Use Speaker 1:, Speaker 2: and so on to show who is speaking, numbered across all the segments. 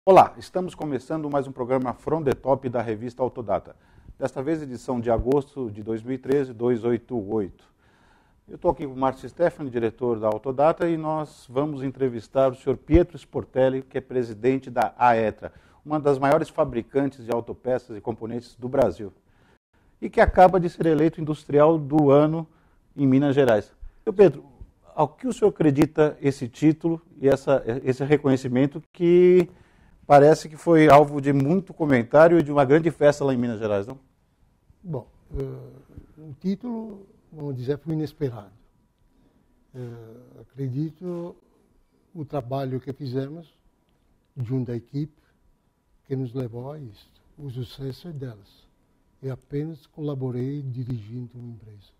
Speaker 1: Olá, estamos começando mais um programa From the Top da revista Autodata. Desta vez, edição de agosto de 2013, 288. Eu estou aqui com o Márcio Stefani, diretor da Autodata, e nós vamos entrevistar o senhor Pietro Sportelli, que é presidente da AETRA, uma das maiores fabricantes de autopeças e componentes do Brasil, e que acaba de ser eleito industrial do ano em Minas Gerais. Seu Pedro, ao que o senhor acredita esse título e esse reconhecimento que parece que foi alvo de muito comentário e de uma grande festa lá em Minas Gerais, não?
Speaker 2: Bom, o título, vamos dizer, foi inesperado. Acredito o trabalho que fizemos junto à equipe que nos levou a isto. O sucesso é delas. Eu apenas colaborei dirigindo uma empresa.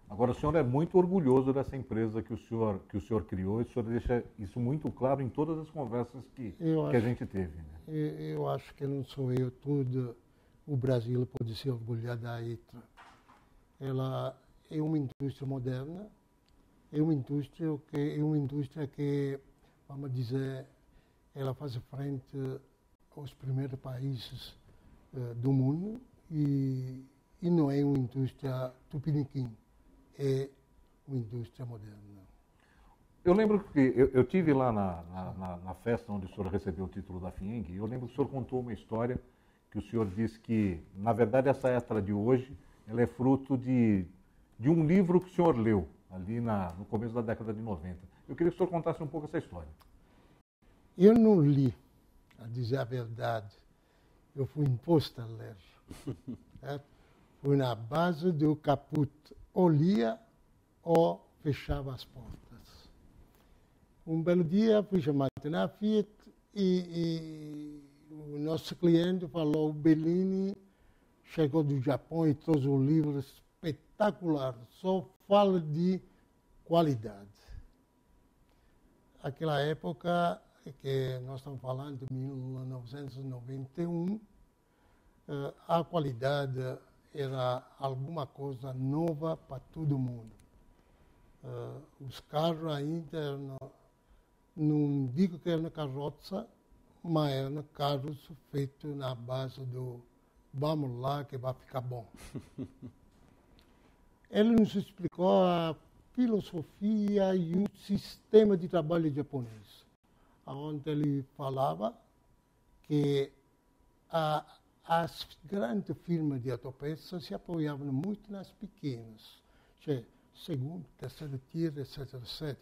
Speaker 3: Agora, o senhor é muito orgulhoso dessa empresa que o senhor criou, e o senhor deixa isso muito claro em todas as conversas que a gente teve. Né?
Speaker 2: Eu acho que não sou eu, tudo o Brasil pode se orgulhar da AETRA. Ela é uma indústria moderna, é uma indústria que, vamos dizer, ela faz frente aos primeiros países do mundo e não é uma indústria tupiniquim. É uma indústria moderna.
Speaker 3: Eu lembro que eu tive lá na festa onde o senhor recebeu o título da FIENG, e eu lembro que o senhor contou uma história que o senhor disse que, na verdade, essa AETRA de hoje, ela é fruto de um livro que o senhor leu, ali no começo da década de 90. Eu queria que o senhor contasse um pouco essa história.
Speaker 2: Eu não li, a dizer a verdade. Eu fui imposto a ler. Fui na base do caput. Ou lia ou fechava as portas. Um belo dia fui chamado na Fiat e o nosso cliente falou: o Bellini chegou do Japão e trouxe um livro espetacular, só fala de qualidade. Aquela época que nós estamos falando de 1991, a qualidade era alguma coisa nova para todo mundo. Os carros ainda, não digo que eram carroça, mas eram carros feitos na base do vamos lá que vai ficar bom. Ele nos explicou a filosofia e o sistema de trabalho japonês, onde ele falava que as grandes firmas de autopeças se apoiavam muito nas pequenas, segundo, terceiro tier, etc, etc.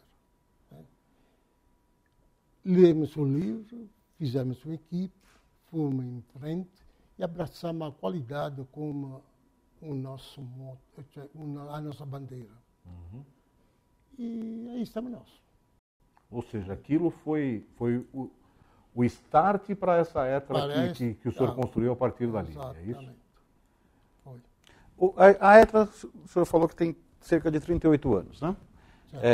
Speaker 2: Lemos o livro, fizemos uma equipe, fomos em frente e abraçamos a qualidade como a nossa bandeira.
Speaker 3: Uhum.
Speaker 2: E aí estamos nós.
Speaker 3: Ou seja, aquilo foi o start para essa AETRA que o senhor construiu a partir dali, é isso?
Speaker 2: Foi.
Speaker 1: A AETRA, o senhor falou que tem cerca de 38 anos, né?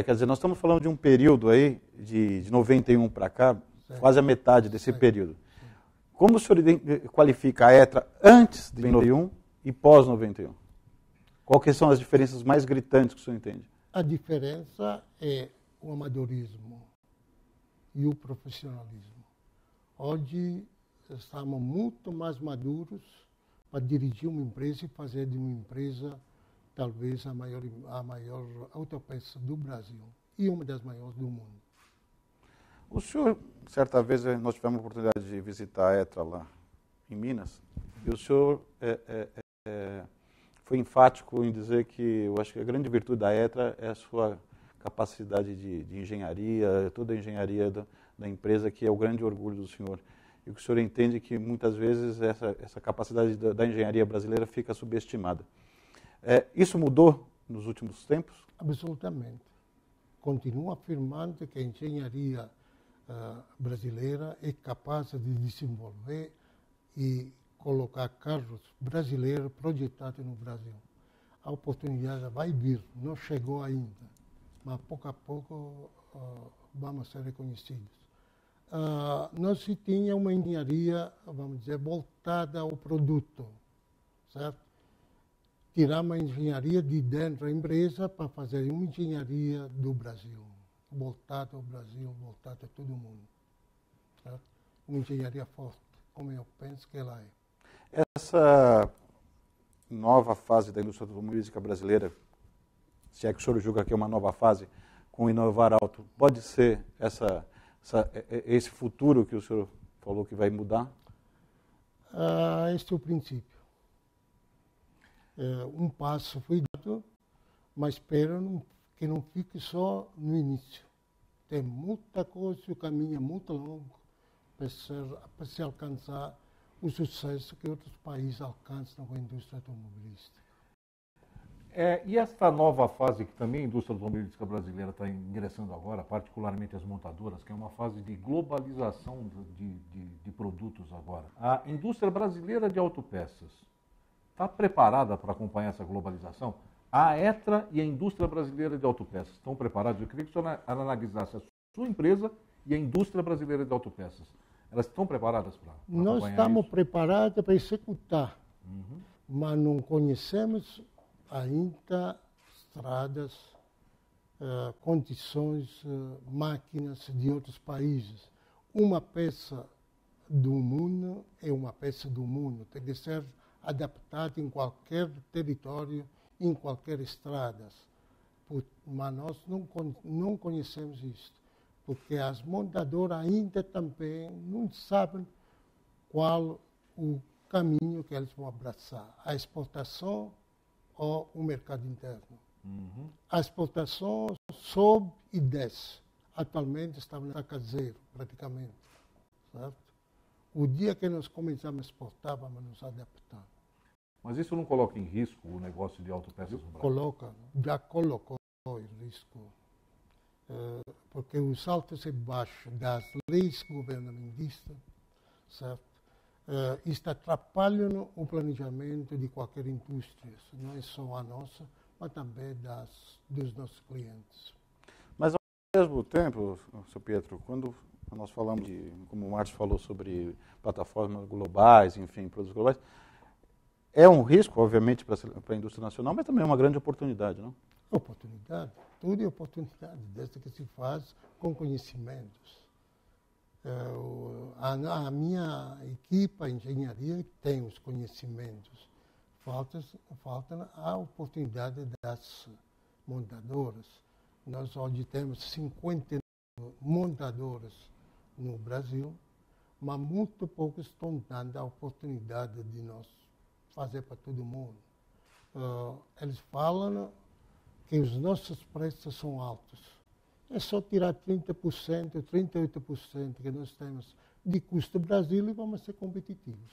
Speaker 1: Quer dizer, nós estamos falando de um período aí, de 91 para cá, quase a metade desse período. Como o senhor qualifica a AETRA antes de 91 e pós-91? Quais são as diferenças mais gritantes que o senhor entende?
Speaker 2: A diferença é o amadorismo e o profissionalismo. Hoje estamos muito mais maduros para dirigir uma empresa e fazer de uma empresa talvez a maior autopeça do Brasil e uma das maiores do mundo.
Speaker 1: O senhor, certa vez, nós tivemos a oportunidade de visitar a AETRA lá em Minas, e o senhor foi enfático em dizer que eu acho que a grande virtude da AETRA é a sua capacidade de engenharia, toda a engenharia da empresa, que é o grande orgulho do senhor. E que o senhor entende que muitas vezes essa capacidade da engenharia brasileira fica subestimada. Isso mudou nos últimos tempos?
Speaker 2: Absolutamente. Continuo afirmando que a engenharia brasileira é capaz de desenvolver e colocar carros brasileiros projetados no Brasil. A oportunidade vai vir, não chegou ainda, mas pouco a pouco vamos ser reconhecidos. Nós tinha uma engenharia, vamos dizer, voltada ao produto, certo? Tiramos a engenharia de dentro da empresa para fazer uma engenharia do Brasil, voltada ao Brasil, voltada a todo mundo. Certo? uma engenharia forte, como eu penso que ela é.
Speaker 1: Essa nova fase da indústria automobilística brasileira, se é que o senhor julga que é uma nova fase, com o Inovar Alto, pode ser esse futuro que o senhor falou que vai mudar?
Speaker 2: Este é o princípio. Um passo foi dado, mas espero que não fique só no início. Tem muita coisa, o caminho é muito longo para se alcançar o sucesso que outros países alcançam com a indústria automobilística.
Speaker 3: E esta nova fase que também a indústria automobilística brasileira está ingressando agora, particularmente as montadoras, que é uma fase de globalização de produtos agora. A indústria brasileira de autopeças está preparada para acompanhar essa globalização? A ETRA e a indústria brasileira de autopeças estão preparadas? Eu queria que o senhor analisasse a sua empresa e a indústria brasileira de autopeças. Elas estão preparadas para acompanhar
Speaker 2: Nós estamos
Speaker 3: isso?
Speaker 2: preparados para executar, mas não conhecemos ainda estradas, condições, máquinas de outros países. Uma peça do mundo é uma peça do mundo, tem de ser adaptada em qualquer território, em qualquer estrada. Mas nós não conhecemos isso, porque as montadoras ainda também não sabem qual o caminho que eles vão abraçar, a exportação ou o mercado interno. A exportação sobe e desce. Atualmente estamos na caseiro, praticamente. Certo? O dia que nós começamos a exportar, vamos nos adaptar.
Speaker 3: Mas isso não coloca em risco o negócio de autopeças no Brasil?
Speaker 2: Coloca, já colocou em risco. Porque os altos e baixos das leis governamentistas, certo? Isto atrapalha o planejamento de qualquer indústria, não é só a nossa, mas também dos nossos clientes.
Speaker 1: Mas, ao mesmo tempo, Sr. Pietro, quando nós falamos, como o Márcio falou, sobre plataformas globais, enfim, produtos globais, é um risco, obviamente, para a indústria nacional, mas também é uma grande oportunidade, não?
Speaker 2: Oportunidade, tudo é oportunidade, desde que se faz com conhecimentos. A minha equipe, a engenharia, tem os conhecimentos. Falta a oportunidade das montadoras. Nós hoje temos 50 montadoras no Brasil, mas muito poucos estão dando a oportunidade de nós fazer para todo mundo. Eles falam que os nossos preços são altos. É só tirar 30%, 38% que nós temos de custo do Brasil e vamos ser competitivos.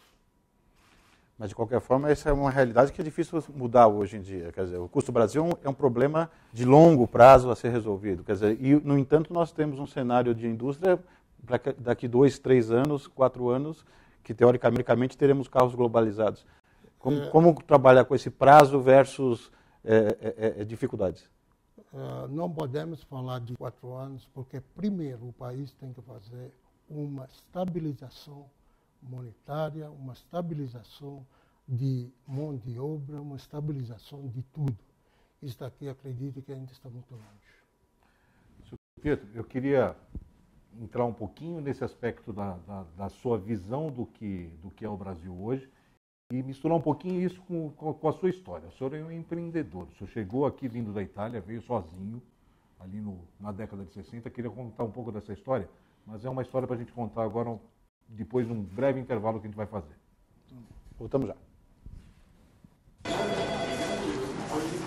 Speaker 1: Mas, de qualquer forma, essa é uma realidade que é difícil mudar hoje em dia. Quer dizer, o custo do Brasil é um problema de longo prazo a ser resolvido. Quer dizer, e, no entanto, nós temos um cenário de indústria para daqui 2, 3 anos, 4 anos, que, teoricamente, teremos carros globalizados. Como trabalhar com esse prazo versus dificuldades?
Speaker 2: Não podemos falar de 4 anos, porque primeiro o país tem que fazer uma estabilização monetária, uma estabilização de mão de obra, uma estabilização de tudo. Isso daqui acredito que ainda está muito longe.
Speaker 3: Sr. Pietro, eu queria entrar um pouquinho nesse aspecto da sua visão do que é o Brasil hoje e misturar um pouquinho isso com a sua história. O senhor é um empreendedor, o senhor chegou aqui vindo da Itália, veio sozinho, ali na década de 60, queria contar um pouco dessa história, mas é uma história para a gente contar agora, depois de um breve intervalo que a gente vai fazer.
Speaker 1: Voltamos já.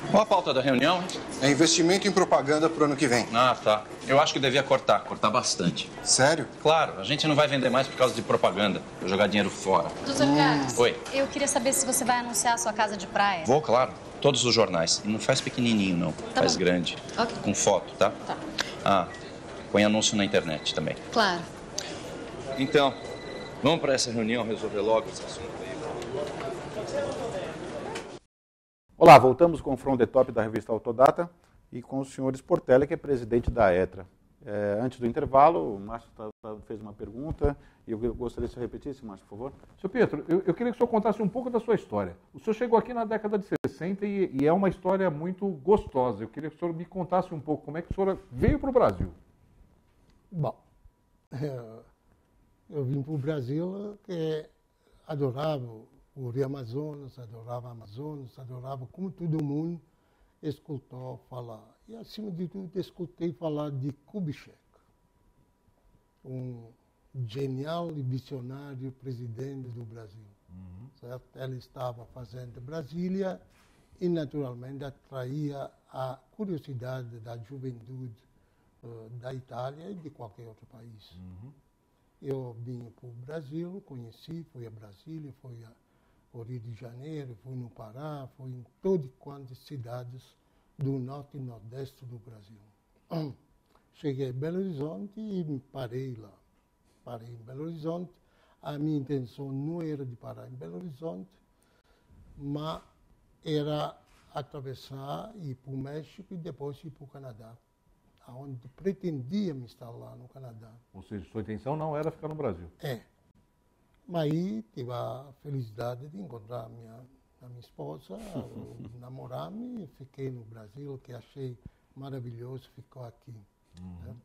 Speaker 4: Qual a pauta da reunião?
Speaker 5: É investimento em propaganda pro ano que vem.
Speaker 4: Ah, tá. Eu acho que devia cortar bastante.
Speaker 5: Sério?
Speaker 4: Claro, a gente não vai vender mais por causa de propaganda, vou jogar dinheiro fora.
Speaker 6: Doutor Carlos,
Speaker 4: Oi.
Speaker 6: Eu queria saber se você vai anunciar a sua casa de praia.
Speaker 4: Vou, claro. Todos os jornais. E não faz pequenininho, não. Faz
Speaker 6: bom.
Speaker 4: grande.
Speaker 6: Ok.
Speaker 4: Com foto, tá?
Speaker 6: Tá.
Speaker 4: Ah, põe anúncio na internet também.
Speaker 6: Claro.
Speaker 4: Então, vamos para essa reunião resolver logo esse assunto aí.
Speaker 1: Olá, voltamos com o From the Top da revista Autodata e com o senhor Sportelli, que é presidente da ETRA. Antes do intervalo, o Márcio fez uma pergunta e eu gostaria que você repetisse, Márcio, por favor.
Speaker 3: Sr. Pietro, eu queria que o senhor contasse um pouco da sua história. O senhor chegou aqui na década de 60 e é uma história muito gostosa. Eu queria que o senhor me contasse um pouco como é que o senhor veio para o Brasil.
Speaker 2: Bom, eu vim para o Brasil que adorava o Rio Amazonas, adorava Amazonas, adorava como todo mundo escutou falar. E, acima de tudo, escutei falar de Kubitschek, um genial e visionário presidente do Brasil. Certo? Ele estava fazendo Brasília e, naturalmente, atraía a curiosidade da juventude da Itália e de qualquer outro país. Eu vim para o Brasil, conheci, fui a Brasília, fui ao Rio de Janeiro, fui no Pará, fui em todas quantas cidades do norte e nordeste do Brasil. Cheguei em Belo Horizonte e me parei lá. Parei em Belo Horizonte. A minha intenção não era de parar em Belo Horizonte, mas era atravessar, ir para o México e depois ir para o Canadá, onde pretendia me instalar no Canadá.
Speaker 3: Ou seja, sua intenção não era ficar no Brasil.
Speaker 2: Mas aí tive a felicidade de encontrar a minha esposa, namorar-me, e fiquei no Brasil, que achei maravilhoso, ficou aqui. Né?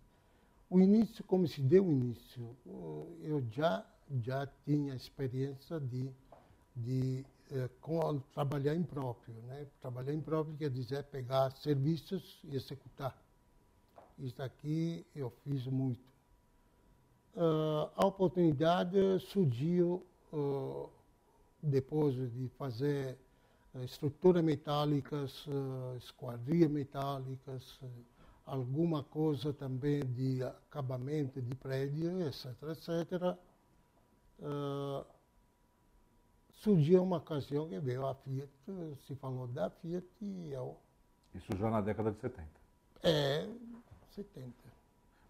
Speaker 2: O início, como se deu o início, eu já tinha experiência de trabalhar em próprio. Né? Trabalhar em próprio quer dizer pegar serviços e executar. Isso aqui eu fiz muito. A oportunidade surgiu depois de fazer estruturas metálicas, esquadrias metálicas, alguma coisa também de acabamento de prédio, etc., etc. Surgiu uma ocasião que veio a Fiat, se falou da Fiat e eu...
Speaker 3: Isso já na década de 70.
Speaker 2: 70.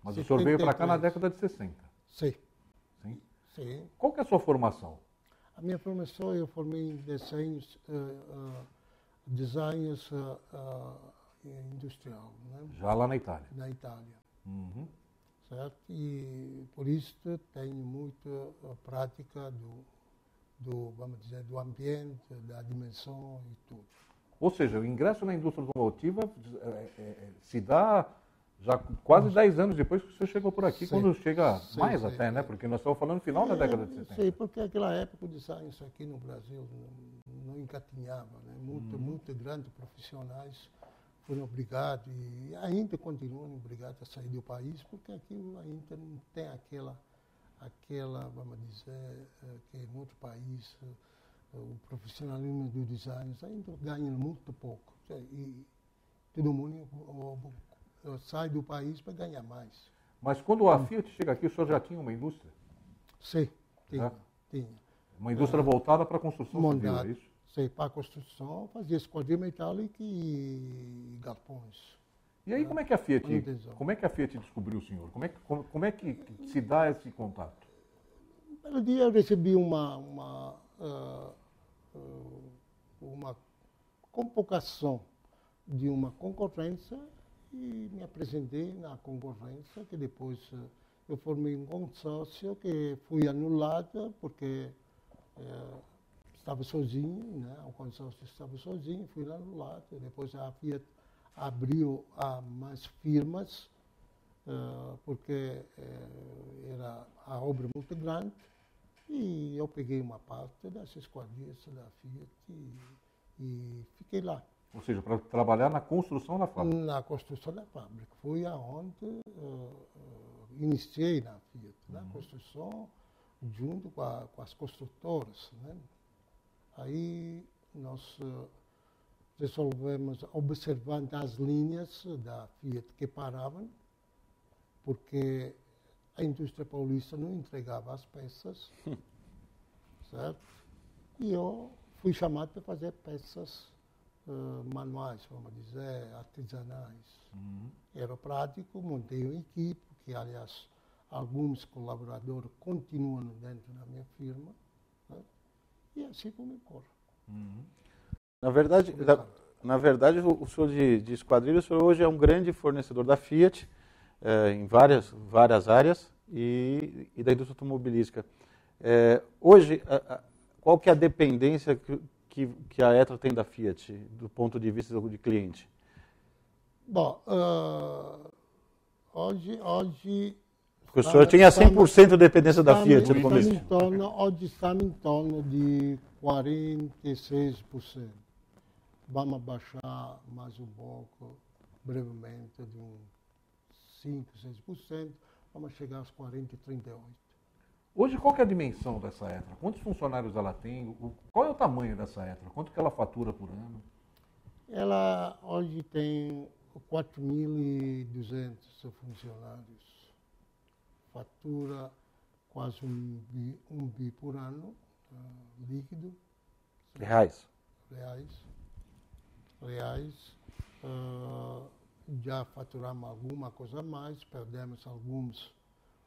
Speaker 3: Mas o senhor veio para cá na década de 60.
Speaker 2: Sim.
Speaker 3: Sim?
Speaker 2: Sim.
Speaker 3: Qual que é a sua formação?
Speaker 2: A minha formação, eu formei em designs industrial, né?
Speaker 3: Já lá na Itália.
Speaker 2: Na Itália. Certo? E por isso tenho muita prática vamos dizer, do ambiente, da dimensão e tudo.
Speaker 3: Ou seja, o ingresso na indústria automotiva se dá já quase 10 anos depois que o senhor chegou por aqui, quando chega mais até, né? Porque nós estamos falando no final da década de 70.
Speaker 2: Sim, porque naquela época o design isso aqui no Brasil não engatinhava, né? Muito grandes profissionais foram obrigados e ainda continuam obrigados a sair do país, porque aqui ainda não tem aquela, vamos dizer, que em outro país o profissionalismo do design ainda ganha muito pouco. E todo mundo sai do país para ganhar mais.
Speaker 3: Mas quando a Fiat chega aqui, o senhor já tinha uma indústria?
Speaker 2: Sim, tinha.
Speaker 3: Uma indústria voltada para a construção civil, é isso?
Speaker 2: Sim, para a construção, fazia esquadria metálica e galpões.
Speaker 3: E aí como é que a Fiat descobriu o senhor? Como é que se dá esse contato?
Speaker 2: Um belo dia eu recebi uma convocação de uma concorrência e me apresentei na concorrência, que depois eu formei um consórcio que fui anulado porque estava sozinho, né? O consórcio estava sozinho, fui anulado. Depois a Fiat abriu a mais firmas, porque era a obra muito grande, e eu peguei uma parte das esquadrias da Fiat e fiquei lá.
Speaker 3: Ou seja, para trabalhar na construção da fábrica?
Speaker 2: Na construção da fábrica. Foi aonde iniciei na Fiat, na construção, junto com as construtoras. Né? Aí nós resolvemos, observando as linhas da Fiat que paravam, porque a indústria paulista não entregava as peças, certo? E eu fui chamado para fazer peças manuais, vamos dizer, artesanais. Era prático, montei uma equipe, que aliás alguns colaboradores continuam dentro da minha firma, né? E assim como corre.
Speaker 1: Na verdade, o senhor de esquadrilha, o senhor hoje é um grande fornecedor da Fiat, em várias áreas e da indústria automobilística. Hoje, qual que é a dependência que a Etra tem da Fiat, do ponto de vista de cliente?
Speaker 2: Bom, hoje
Speaker 1: Porque o senhor tinha 100% de dependência da Fiat no começo.
Speaker 2: Hoje estamos em torno de 46%. Vamos baixar mais um pouco, brevemente, de uns 5%, 6%. Vamos chegar aos 40%, 38%.
Speaker 3: Hoje, qual que é a dimensão dessa Etra? Quantos funcionários ela tem? Qual é o tamanho dessa Etra? Quanto que ela fatura por ano?
Speaker 2: Ela hoje tem 4.200 funcionários. Fatura quase um bi por ano, líquido.
Speaker 1: Reais.
Speaker 2: Já faturamos alguma coisa a mais, perdemos alguns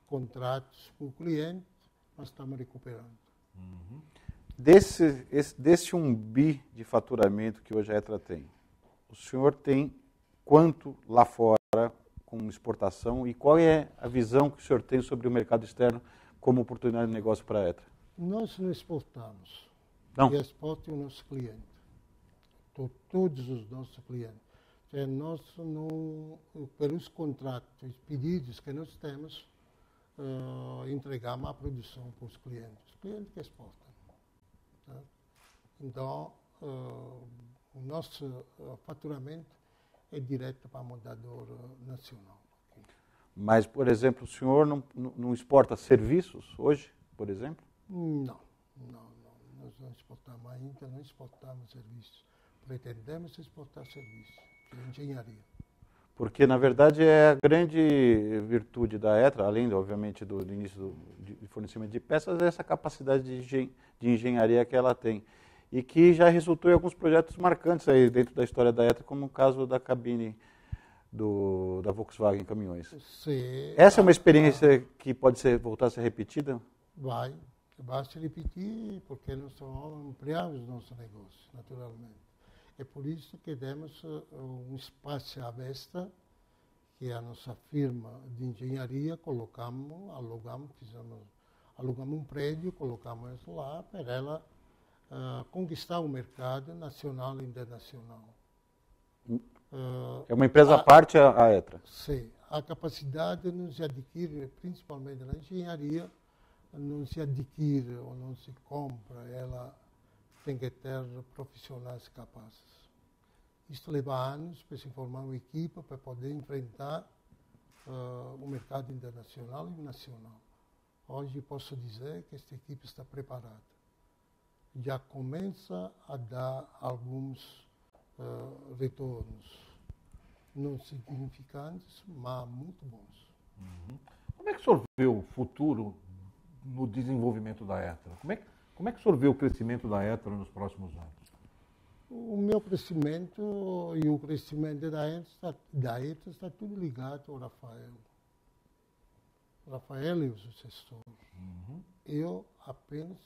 Speaker 2: contratos com o cliente, mas estamos recuperando.
Speaker 1: Uhum. Desse 1 bi de faturamento que hoje a Etra tem, o senhor tem quanto lá fora com exportação e qual é a visão que o senhor tem sobre o mercado externo como oportunidade de negócio para a Etra?
Speaker 2: Nós não exportamos.
Speaker 1: Não?
Speaker 2: E exporta o nosso cliente. Todos os nossos clientes. Nós não, pelos contratos, pedidos que nós temos, entregamos a produção para os clientes que exportam. Tá? Então, o nosso faturamento é direto para a montadora nacional.
Speaker 1: Mas, por exemplo, o senhor não exporta serviços hoje, por exemplo?
Speaker 2: Não. Nós não exportamos ainda, não exportamos serviços. Pretendemos exportar serviços de engenharia.
Speaker 1: Porque, na verdade, é a grande virtude da Etra, além, obviamente, do início de fornecimento de peças, é essa capacidade de engenharia que ela tem. E que já resultou em alguns projetos marcantes aí dentro da história da Etra, como o caso da cabine da Volkswagen Caminhões.
Speaker 2: Sim.
Speaker 1: Essa é uma experiência que pode voltar a ser repetida?
Speaker 2: Vai se repetir, porque nós vamos ampliar os nossos negócios, naturalmente. É por isso que demos um espaço à Vesta, que é a nossa firma de engenharia, alugamos um prédio, colocamos lá para ela conquistar o mercado nacional e internacional.
Speaker 1: É uma empresa à parte a Etra?
Speaker 2: Sim. A capacidade não se adquire, principalmente na engenharia, não se adquire ou não se compra, ela tem que ter profissionais capazes. Isso leva anos para se formar uma equipe para poder enfrentar o mercado internacional e nacional. Hoje posso dizer que esta equipe está preparada. Já começa a dar alguns retornos, não significantes, mas muito bons.
Speaker 3: Uhum. Como é que o senhor vê o futuro no desenvolvimento da Etra? Como é que o senhor vê o crescimento da Etra nos próximos anos?
Speaker 2: O meu crescimento e o crescimento da Etra está tudo ligado ao Rafael. O Rafael é o sucessor.
Speaker 3: Uhum.
Speaker 2: Eu apenas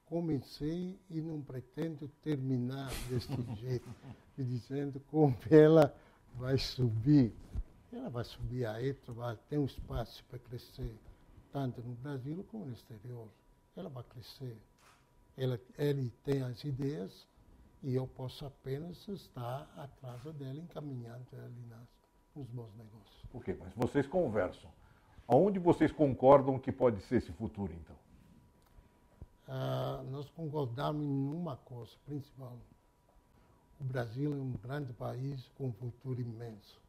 Speaker 2: comecei e não pretendo terminar desse jeito, dizendo como ela vai subir. Ela vai subir, a Etra vai ter um espaço para crescer, tanto no Brasil como no exterior. Ela vai crescer. Ele tem as ideias e eu posso apenas estar atrás dela, encaminhando ela nos bons negócios.
Speaker 3: Ok, mas vocês conversam. Aonde vocês concordam que pode ser esse futuro, então?
Speaker 2: Nós concordamos em uma coisa principal. O Brasil é um grande país com um futuro imenso.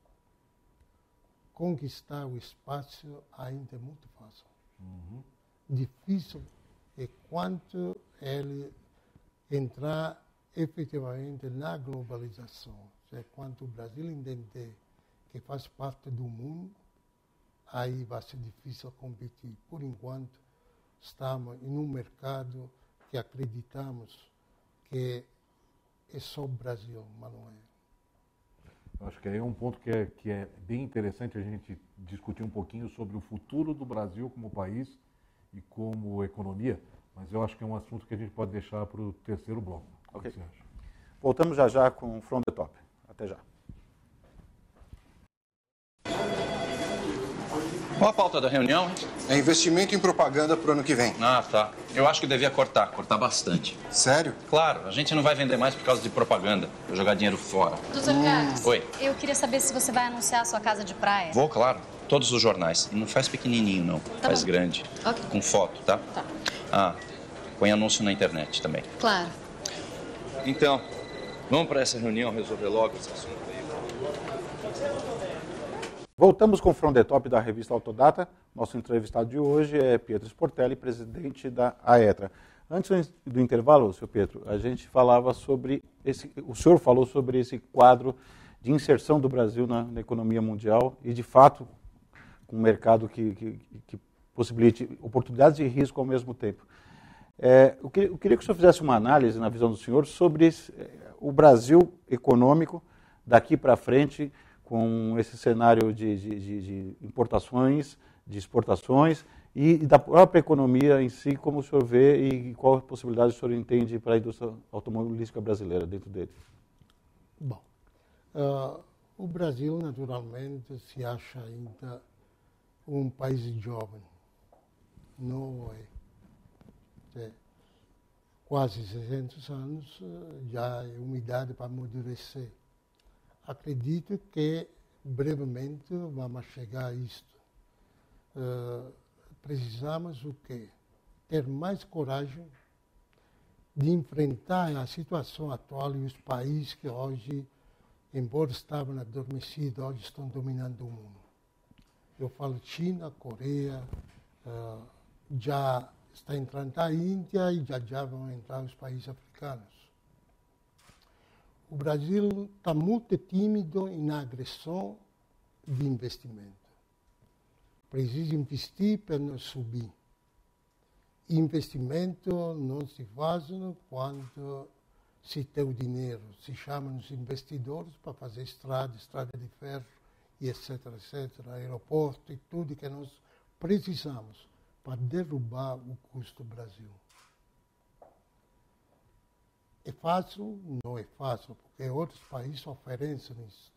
Speaker 2: Conquistar o espaço ainda é muito fácil.
Speaker 3: Uhum.
Speaker 2: Difícil é quanto ele entrar efetivamente na globalização. É quanto o Brasil entender que faz parte do mundo, aí vai ser difícil competir. Por enquanto, estamos em um mercado que acreditamos que é só o Brasil, mas não é.
Speaker 3: Eu acho que aí é um ponto que é bem interessante a gente discutir um pouquinho sobre o futuro do Brasil como país e como economia, mas eu acho que é um assunto que a gente pode deixar para o terceiro bloco.
Speaker 1: Ok.
Speaker 3: O que você acha?
Speaker 1: Voltamos já com o From the Top. Até já.
Speaker 4: Qual a pauta da reunião?
Speaker 5: É investimento em propaganda pro ano que vem.
Speaker 4: Ah, tá. Eu acho que devia cortar bastante.
Speaker 5: Sério?
Speaker 4: Claro, a gente não vai vender mais por causa de propaganda, vou jogar dinheiro fora.
Speaker 6: Doutor Carlos,
Speaker 4: Oi.
Speaker 6: eu queria saber se você vai anunciar a sua casa de praia.
Speaker 4: Vou, claro. Todos os jornais. E não faz pequenininho, não.
Speaker 6: Tá
Speaker 4: Faz
Speaker 6: bom.
Speaker 4: grande.
Speaker 6: Ok.
Speaker 4: Com foto, tá?
Speaker 6: Tá.
Speaker 4: Ah, põe anúncio na internet também.
Speaker 6: Claro.
Speaker 4: Então, vamos para essa reunião resolver logo esse assunto aí.
Speaker 1: Voltamos com o Frondetop da revista Autodata. Nosso entrevistado de hoje é Pietro Sportelli, presidente da AETRA. Antes do intervalo, senhor Pietro, a gente falava sobre o senhor falou sobre esse quadro de inserção do Brasil na economia mundial e, de fato, com um mercado que possibilite oportunidades e risco ao mesmo tempo. Eu queria que o senhor fizesse uma análise, na visão do senhor, sobre o Brasil econômico daqui para frente, com esse cenário de importações, de exportações e da própria economia em si, como o senhor vê e qual a possibilidade o senhor entende para a indústria automobilística brasileira dentro dele?
Speaker 2: Bom, o Brasil, naturalmente, se acha ainda um país jovem. Não é. Quase 600 anos já é uma idade para amadurecer. Acredito que brevemente vamos chegar a isto. Precisamos o quê? Ter mais coragem de enfrentar a situação atual e os países que hoje, embora estavam adormecidos, hoje estão dominando o mundo. Eu falo China, Coreia, já está entrando a Índia e já vão entrar os países africanos. O Brasil está muito tímido na agressão de investimento. Precisa investir para não subir. Investimento não se faz quando se tem o dinheiro. Se chamam os investidores para fazer estrada de ferro, e etc., aeroporto e tudo que nós precisamos para derrubar o custo do Brasil. É fácil? Não é fácil, porque outros países oferecem isso.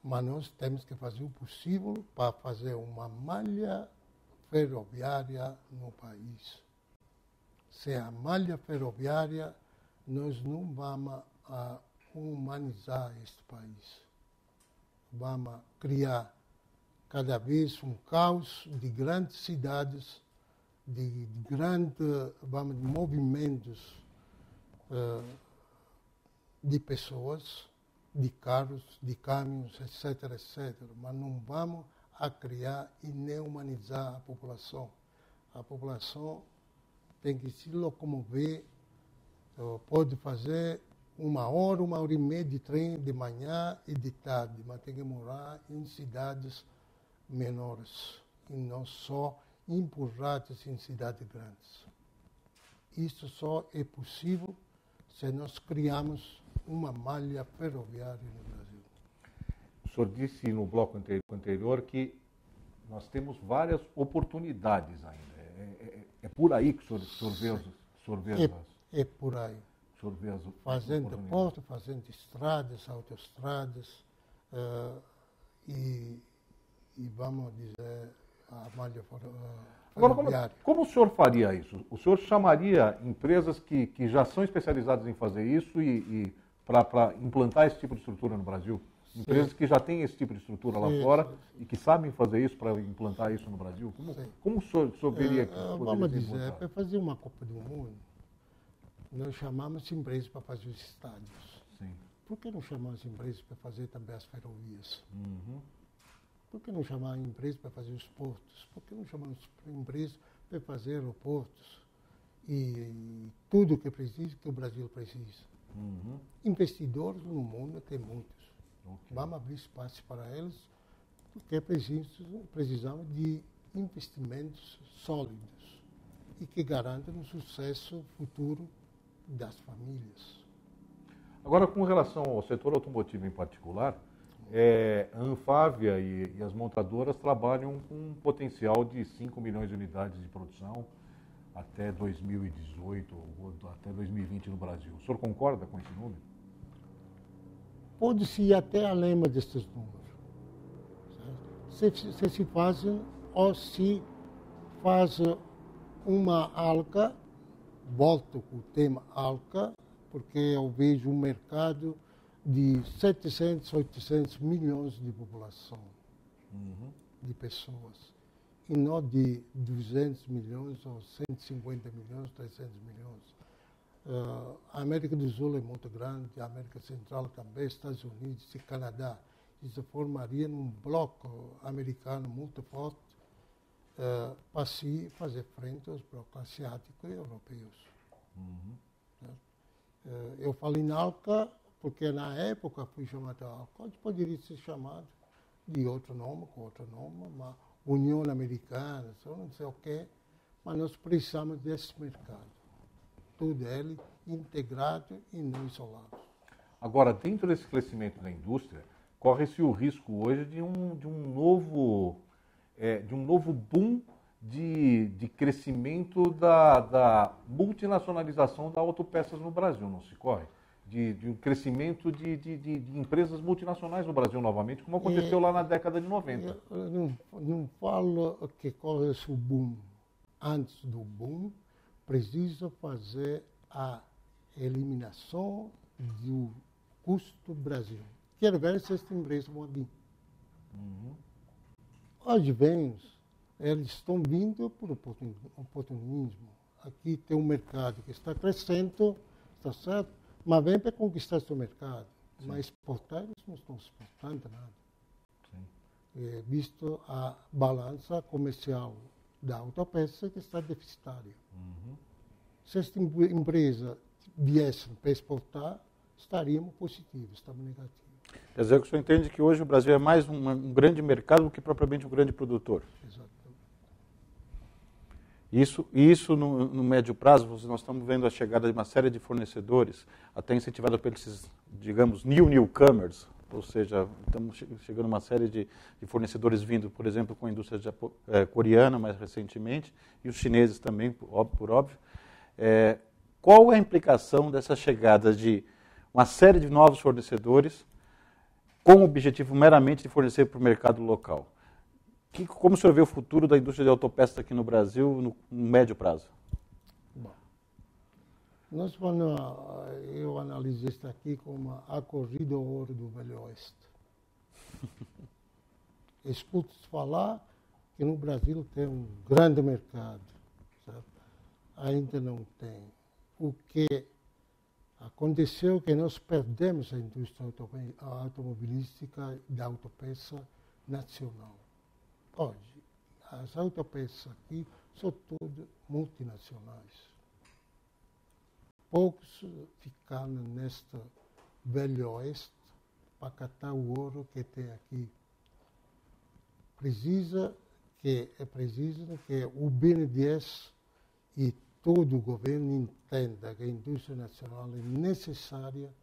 Speaker 2: Mas nós temos que fazer o possível para fazer uma malha ferroviária no país. Sem a malha ferroviária, nós não vamos humanizar este país. Vamos criar cada vez um caos de grandes cidades, de grandes movimentos de pessoas, de carros, de caminhões, etc., mas não vamos a criar e nem humanizar a população. A população tem que se locomover, pode fazer 1 hora e meia de trem de manhã e de tarde, mas tem que morar em cidades menores e não só empurradas em cidades grandes. Isso só é possível se nós criarmos uma malha ferroviária no Brasil.
Speaker 3: O senhor disse no bloco anterior que nós temos várias oportunidades ainda. É por aí que o senhor vê
Speaker 2: É por aí.
Speaker 3: O senhor vê as
Speaker 2: fazendo portos, fazendo estradas, autoestradas e vamos dizer, a malha ferroviária.
Speaker 3: Agora, como o senhor faria isso? O senhor chamaria empresas que já são especializadas em fazer isso e para implantar esse tipo de estrutura no Brasil? Empresas que já têm esse tipo de estrutura lá fora e que sabem fazer isso para implantar isso no Brasil? Como o senhor veria que isso
Speaker 2: vamos dizer, para fazer uma Copa do Mundo, nós chamamos empresas para fazer os estádios.
Speaker 3: Sim.
Speaker 2: Por que não chamamos empresas para fazer também as ferrovias?
Speaker 3: Uhum.
Speaker 2: Por que não chamar empresas para fazer os portos? Por que não chamar empresas para fazer aeroportos? E tudo que precisa, que o Brasil precisa.
Speaker 3: Uhum.
Speaker 2: Investidores no mundo tem muitos.
Speaker 3: Okay.
Speaker 2: Vamos abrir espaço para eles, porque precisamos de investimentos sólidos e que garantam o sucesso futuro das famílias.
Speaker 3: Agora, com relação ao setor automotivo em particular, a Anfávia e as montadoras trabalham com um potencial de 5 milhões de unidades de produção até 2018 ou até 2020 no Brasil. O senhor concorda com esse número?
Speaker 2: Pode-se ir até além destes números. Se fazem ou se faz uma ALCA, volto com o tema ALCA, porque eu vejo um mercado de 700, 800 milhões de população. de pessoas, e não de 200 milhões ou 150 milhões, 300 milhões. A América do Sul é muito grande, a América Central também, Estados Unidos e Canadá. Isso formaria um bloco americano muito forte para se fazer frente aos blocos asiáticos e europeus. Eu falo em ALCA porque na época fui chamado de ALCA, poderia ser chamado de outro nome, com outro nome, uma União Americana, não sei o quê, mas nós precisamos desse mercado. Tudo ele integrado e não isolado.
Speaker 3: Agora, dentro desse crescimento da indústria, corre-se o risco hoje de um novo boom de crescimento da multinacionalização da autopeças no Brasil, não se corre? De um crescimento de empresas multinacionais no Brasil novamente, como aconteceu lá na década de 90.
Speaker 2: Eu não falo que corre o boom. Antes do boom, precisa fazer a eliminação do custo Brasil. Quero ver se esta empresa vai vir. Hoje eles estão vindo por oportunismo. Aqui tem um mercado que está crescendo, está certo? Mas vem para conquistar seu mercado. Sim. Mas exportar, eles não estão exportando nada. Sim. Visto a balança comercial da autopeça que está deficitária. Se esta empresa viesse para exportar, estaríamos positivos, estamos negativos.
Speaker 1: Quer dizer que o senhor entende que hoje o Brasil é mais um grande mercado do que propriamente um grande produtor?
Speaker 2: Exatamente.
Speaker 1: Isso no médio prazo, nós estamos vendo a chegada de uma série de fornecedores, até incentivada por esses, digamos, newcomers, ou seja, estamos chegando uma série de fornecedores vindo, por exemplo, com a indústria coreana mais recentemente, e os chineses também, por óbvio. Qual é a implicação dessa chegada de uma série de novos fornecedores com o objetivo meramente de fornecer para o mercado local? Como o senhor vê o futuro da indústria de autopeças aqui no Brasil no médio prazo?
Speaker 2: Bom, eu analiso isso aqui como a corrida ao ouro do Velho Oeste. Escuto falar que no Brasil tem um grande mercado, certo? Ainda não tem. O que aconteceu é que nós perdemos a indústria automobilística da autopeça nacional. Hoje, as autopeças aqui são todas multinacionais. Poucos ficaram neste Velho Oeste para catar o ouro que tem aqui. É preciso que o BNDES e todo o governo entenda que a indústria nacional é necessária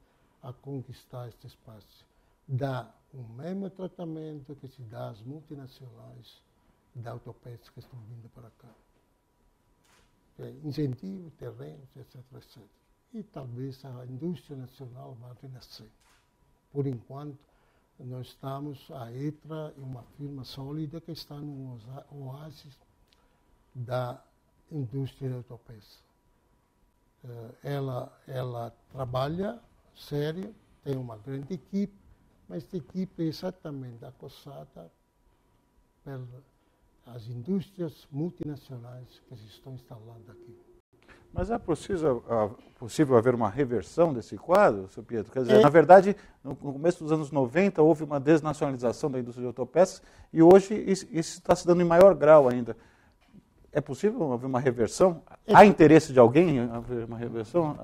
Speaker 2: a conquistar este espaço. Dá o mesmo tratamento que se dá às multinacionais da autopeça que estão vindo para cá. Incentivo, terrenos, etc, etc. E talvez a indústria nacional vá renascer. Por enquanto, nós estamos, a ETRA é uma firma sólida que está no oásis da indústria da autopeça. Ela trabalha sério, tem uma grande equipe, mas esta equipe é exatamente acossada pelas indústrias multinacionais que se estão instalando aqui.
Speaker 1: Mas é possível haver uma reversão desse quadro, Sr. Pietro? Quer dizer, na verdade, no começo dos anos 90, houve uma desnacionalização da indústria de autopeças e hoje isso está se dando em maior grau ainda. É possível haver uma reversão? Há interesse de alguém em haver uma reversão?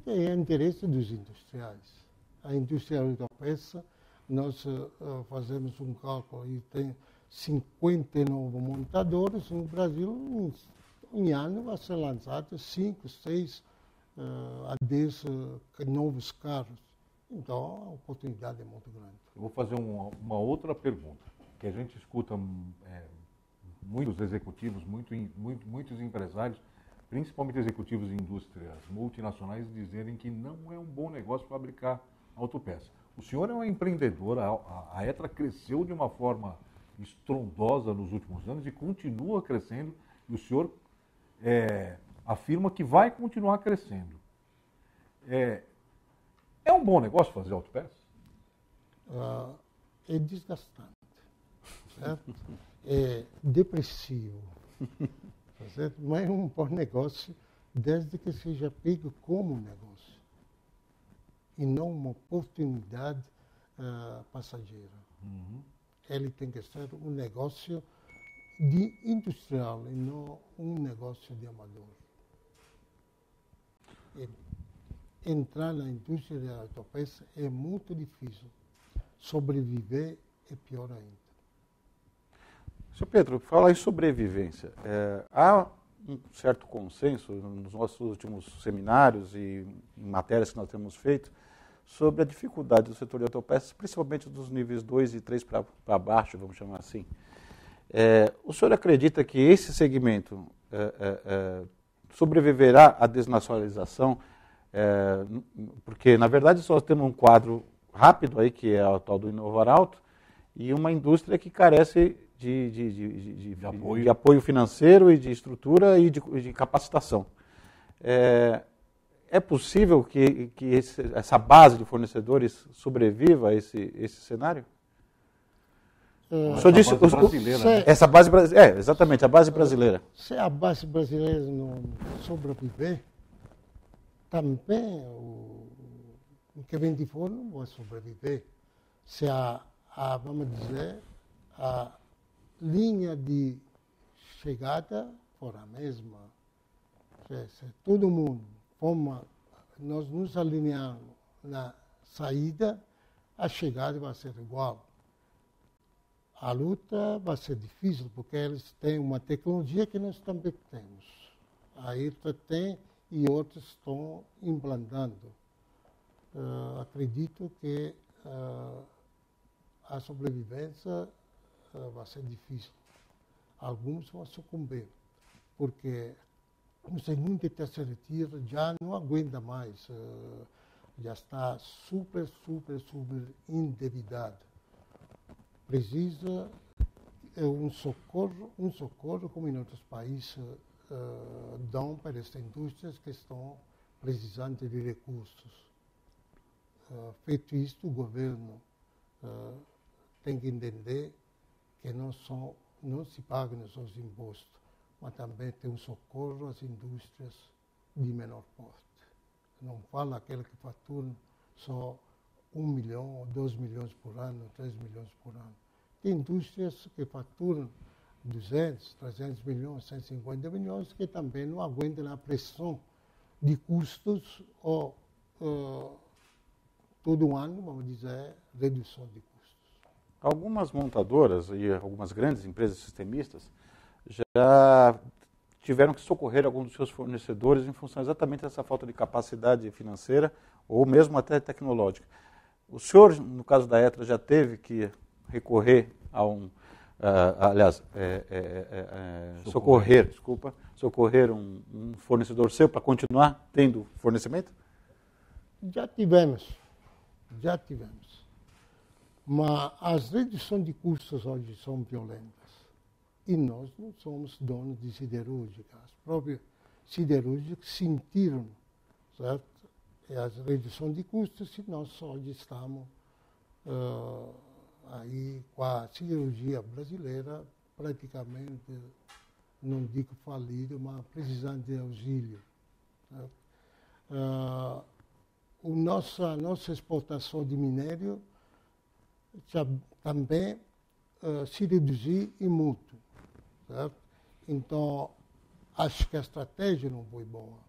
Speaker 2: É interesse dos industriais. A indústria da autopeça, nós fazemos um cálculo e tem 59 montadores no Brasil. Em ano vai ser lançado 5, 6 a 10 novos carros. Então, a oportunidade é muito grande.
Speaker 3: Eu vou fazer uma outra pergunta, que a gente escuta muitos executivos, muitos empresários, principalmente executivos de indústrias multinacionais, dizerem que não é um bom negócio fabricar autopeça. O senhor é um empreendedor, a ETRA cresceu de uma forma estrondosa nos últimos anos e continua crescendo, e o senhor afirma que vai continuar crescendo. É um bom negócio fazer autopeça?
Speaker 2: É desgastante. certo? É depressivo, tá certo? Mas é um bom negócio desde que seja pego como um negócio e não uma oportunidade passageira. Ele tem que ser um negócio de industrial e não um negócio de amador. Entrar na indústria da autopeça é muito difícil. Sobreviver é pior ainda.
Speaker 1: Sr. Pedro, falar em sobrevivência, há um certo consenso nos nossos últimos seminários e em matérias que nós temos feito sobre a dificuldade do setor de autopeças, principalmente dos níveis 2 e 3 para baixo, vamos chamar assim. O senhor acredita que esse segmento sobreviverá à desnacionalização? Porque, na verdade, só temos um quadro rápido aí, que é o tal do Inovar Alto, e uma indústria que carece de apoio financeiro e de estrutura e de capacitação. É possível que essa base de fornecedores sobreviva a esse cenário? O senhor disse essa base brasileira. Exatamente, a base brasileira.
Speaker 2: Se a base brasileira não sobreviver, também o que vem de fora não vai sobreviver. Se vamos dizer, a linha de chegada for a mesma, se todo mundo nós nos alinharmos na saída, a chegada vai ser igual. A luta vai ser difícil, porque eles têm uma tecnologia que nós também temos. A IRTA tem e outros estão implantando. Acredito que a sobrevivência vai ser difícil. Alguns vão sucumbir, porque o segundo e terceiro tiro já não aguenta mais, já está super endividado. Precisa um socorro como em outros países dão para estas indústrias que estão precisando de recursos. Feito isto, o governo tem que entender que não se pagam só os impostos, mas também tem um socorro às indústrias de menor porte. Não fala aquele que fatura só 1 milhão, ou 2 milhões por ano, 3 milhões por ano. Tem indústrias que faturam 200, 300 milhões, 150 milhões, que também não aguentam a pressão de custos ou todo ano, vamos dizer, redução de custos.
Speaker 1: Algumas montadoras e algumas grandes empresas sistemistas já tiveram que socorrer alguns dos seus fornecedores em função exatamente dessa falta de capacidade financeira ou mesmo até tecnológica. O senhor, no caso da ETRA, já teve que recorrer a socorrer um fornecedor seu para continuar tendo fornecimento?
Speaker 2: Já tivemos. Mas as reduções de custos hoje são violentas. E nós não somos donos de siderúrgica. As próprias siderúrgicas sentiram, certo? As reduções de custos e nós hoje estamos aí com a siderurgia brasileira praticamente, não digo falido, mas precisando de auxílio. A nossa exportação de minério já também se reduziu e muito. Certo? Então, acho que a estratégia não foi boa.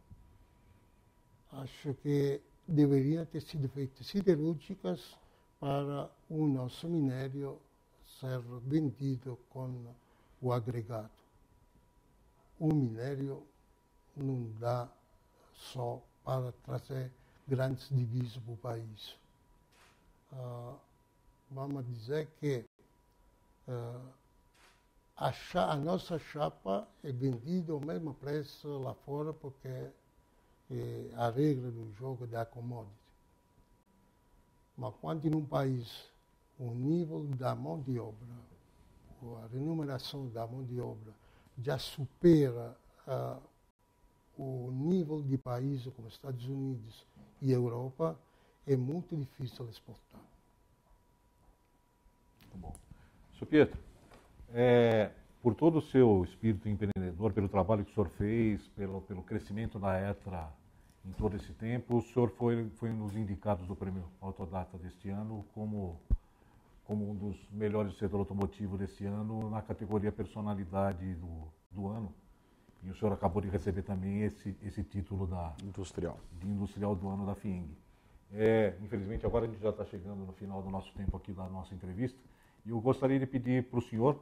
Speaker 2: Acho que deveriam ter sido feitas siderúrgicas para o nosso minério ser vendido com o agregado. O minério não dá só para trazer grandes divisas para o país. Vamos dizer que a nossa chapa é vendida ao mesmo preço lá fora, porque é a regra do jogo da commodity. Mas quando num país o nível da mão de obra, ou a remuneração da mão de obra, já supera o nível de países como Estados Unidos e Europa, é muito difícil exportar.
Speaker 3: Tá bom. Sr. Pietro, Por todo o seu espírito empreendedor, pelo trabalho que o senhor fez, pelo crescimento da ETRA em todo esse tempo, o senhor foi um dos indicados do Prêmio Autodata deste ano como um dos melhores do setor automotivo deste ano na categoria Personalidade do ano. E o senhor acabou de receber também esse título de Industrial do ano da FIENG. Infelizmente, agora a gente já está chegando no final do nosso tempo aqui da nossa entrevista. E eu gostaria de pedir para o senhor,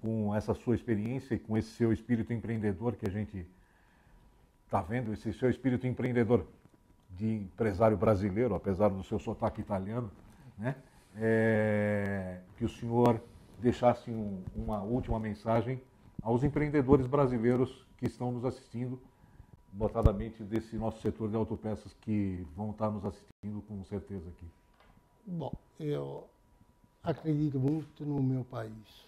Speaker 3: com essa sua experiência e com esse seu espírito empreendedor que a gente está vendo, esse seu espírito empreendedor de empresário brasileiro, apesar do seu sotaque italiano, né? Que o senhor deixasse uma última mensagem aos empreendedores brasileiros que estão nos assistindo, notadamente desse nosso setor de autopeças que vão estar nos assistindo com certeza aqui.
Speaker 2: Bom, eu acredito muito no meu país.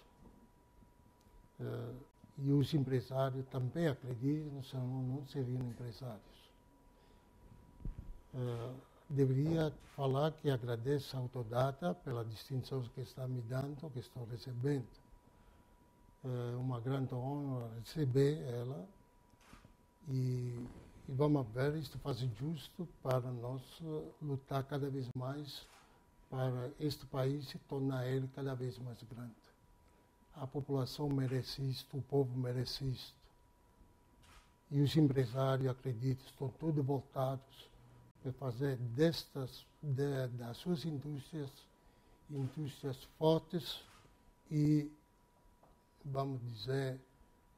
Speaker 2: E os empresários também acreditam, senão não seriam empresários. Deveria falar que agradeço a Autodata pela distinção que está me dando, que estou recebendo. É uma grande honra receber ela e vamos ver isto fazer justo para nós lutar cada vez mais para este país e tornar ele cada vez mais grande. A população merece isto, o povo merece isto. E os empresários, acredito, estão todos voltados para fazer das suas indústrias fortes e, vamos dizer,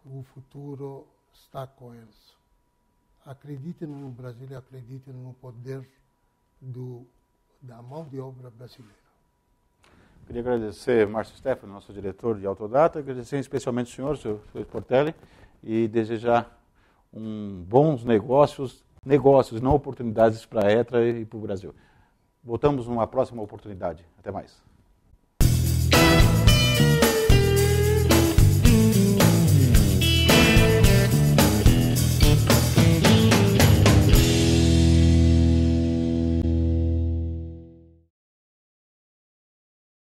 Speaker 2: o futuro está com eles. Acreditem no Brasil, acreditem no poder da mão de obra brasileira.
Speaker 1: Queria agradecer Márcio Stefani, nosso diretor de Autodata, agradecer especialmente o senhor, seu Sportelli, e desejar bons negócios, não oportunidades para a ETRA e para o Brasil. Voltamos numa próxima oportunidade. Até mais.